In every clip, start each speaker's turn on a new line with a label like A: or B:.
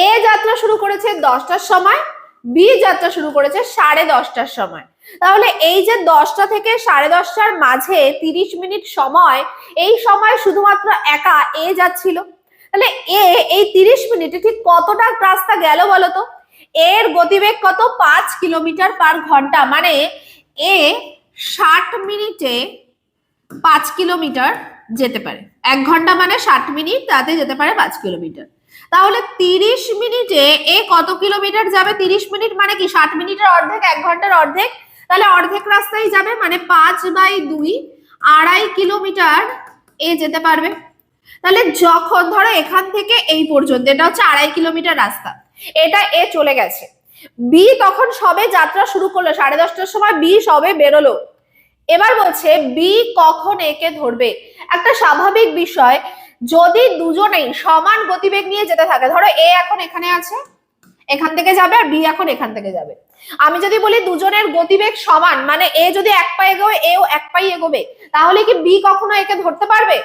A: এ যাত্রা শুরু করেছে 10টার সময়, বি যাত্রা শুরু করেছে 10:30টার সময়। তাহলে এই যে 10টা থেকে 10:30টার মাঝে 30 মিনিট সময়, এই সময় শুধুমাত্র একা এ যাচ্ছিল। তাহলে এ এই 30 মিনিটে ঠিক কতটা রাস্তা গেল বলতো? এর গতিবেগ কত? 5 কিলোমিটার পার ঘন্টা। মানে এ 60 মিনিটে 5 কিলোমিটার যেতে পারে। 1 ঘন্টা মানে 60 মিনিট, তাতে যেতে পারে 5 কিলোমিটার। তাহলে 30 মিনিটে এ কত কিলোমিটার যাবে? 30 মিনিট মানে কি 60 মিনিটের অর্ধেক, 1 ঘন্টার অর্ধেক। তাহলে অর্ধেক রাস্তায় যাবে, মানে 5/2 2.5 কিলোমিটার এ যেতে পারবে। তাহলে যখন ধরো এখান থেকে এই পর্যন্ত, এটা হচ্ছে 2.5 কিলোমিটার রাস্তা, এটা এ চলে গেছে। বি তখন সবে যাত্রা শুরু করলো, 10:30টার সময় বি সবে বেরোলো। এবার বলছে বি কখন একে ধরবে। একটা স্বাভাবিক বিষয়, যদি দুজনেই সমান গতিবেগ নিয়ে যেতে থাকে, ধরো এ এখন এখানে আছে, এখান থেকে যাবে, আর বি এখন এখান থেকে যাবে। আমি যদি বলি দুজনের গতিবেগ সমান, মানে এ যদি 1 পা এগোবে, এও 1 পাই এগোবে, তাহলে কি বি কখনো একে ধরতে পারবে?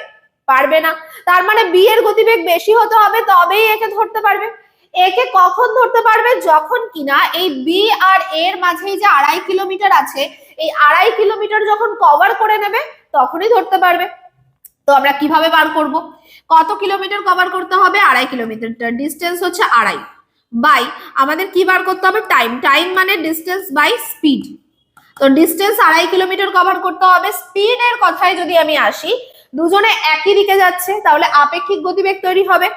A: পারবে না। তার মানে বি এর গতিবেগ বেশি হতে হবে, তবেই একে ধরতে পারবে। একে কখন ধরতে পারবে? যখন কিনা এই বি আর এর মাঝে যে 2.5 কিলোমিটার আছে, এই 2.5 কিলোমিটার যখন কভার করে নেবে, তখনই ধরতে পারবে। তো আমরা কিভাবে বার করব? কত কিলোমিটার কভার করতে হবে? 2.5 কিলোমিটার, ডিস্টেন্স হচ্ছে 2.5 বাই আমাদের কি বার করতে হবে? টাইম। টাইম মানে ডিস্টেন্স বাই স্পিড। তো ডিস্টেন্স 2.5 কিলোমিটার কভার করতে হবে। স্পিডের কথায় যদি আমি আসি, দুজনে একই দিকে যাচ্ছে, তাহলে আপেক্ষিক গতিবেগ তৈরি হবে।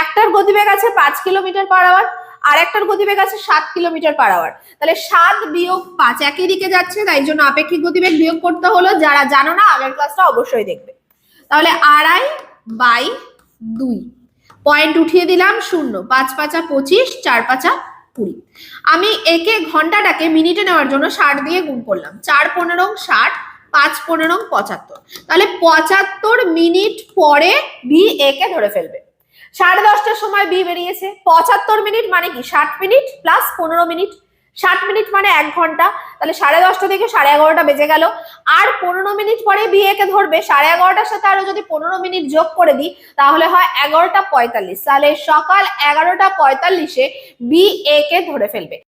A: একটার গতিবেগ আছে 5 কিলোমিটার পার আওয়ার, আর একটার গতিবেগ আছে 7 কিলোমিটার পার আওয়ার। তাহলে 7 বিয়োগ 5 একই দিকে যাচ্ছে, তাই জন্য আপেক্ষিক গতিবেগ বিয়োগ করতে হলো। যারা জানো না, আগের ক্লাসটা অবশ্যই দেখবে। তাহলে 2.5/2, পয়েন্ট উঠিয়ে দিলাম 0, 5 5 25, 4 5 20। আমি একে ঘন্টাটাকে মিনিটে নেওয়ার জন্য 60 দিয়ে গুণ করলাম। 4 15 60, 5 15 75। তাহলে 75 মিনিট পরে বি একে ধরে ফেলবে। 10:30টার সময় বি বেরিয়েছে, 75 মিনিট মানে কি 60 মিনিট প্লাস 15 মিনিট, 60 মিনিট মানে 1 ঘন্টা। তাহলে 10:30 থেকে 11:30 বেজে গেল। আর 15 মিনিট পরে বি একে ধরবে। 11:30টার সাথে আরো যদি 15 মিনিট যোগ করে দিই, তাহলে হয় 11:45। তাহলে সকাল 11:45-এ বি একে ধরে ফেলবে।